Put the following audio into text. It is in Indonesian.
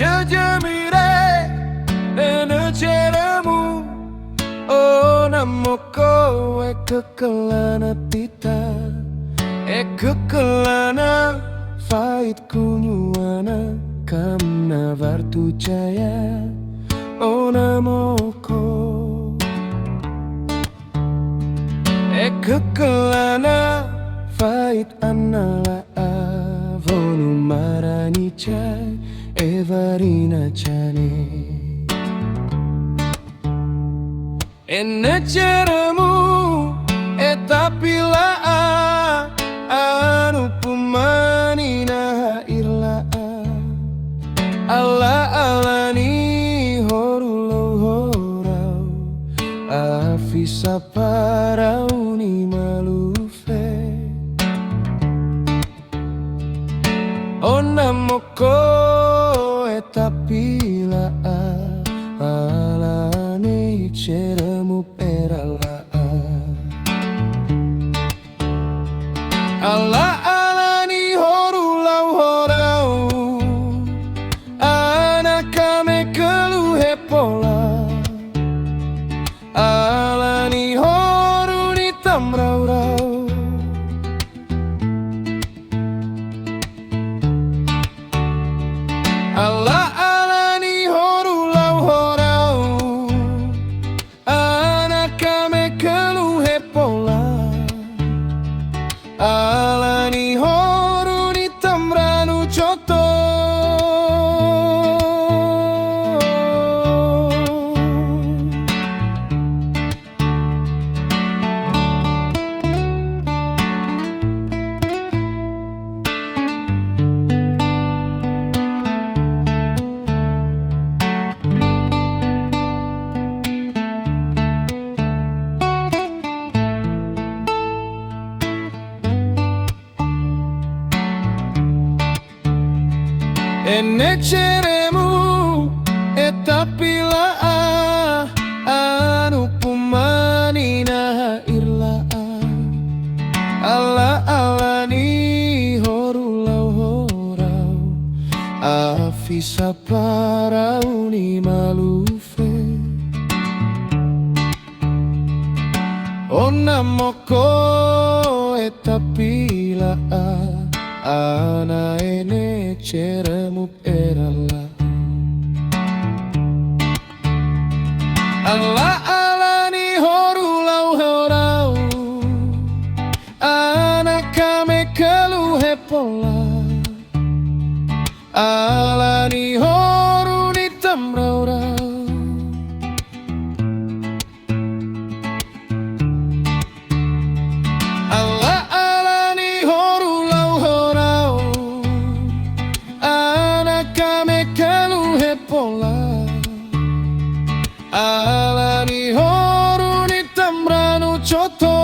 Shajamire Eneceramu Oh namoko kekelana tita kekelana Fait kunyuana Kamna vartu jaya Oh namoko kekelana Fait annala Avonu marani chai Evarina chane Eneceramu etapila anu pumanina irla ala alani horulo horau afisa parauni malufe onamoko etapila alani ceramu perala ala alani horulau horau anakame keluhe pola alani horu di tamrau-rau ala alani horulau horau anakame keluhe pola alani horu di tamranu coto Eneceramu etapila anu pumanina irla ala alani horulau horau afisa parauni malufe onamoko etapila ana eneceramu perala ala alani horulau horau anakame keluhe pola alani horu di tamrau-rau ala alani horulau horau anakame keluhe pola alani horu di tamranu coto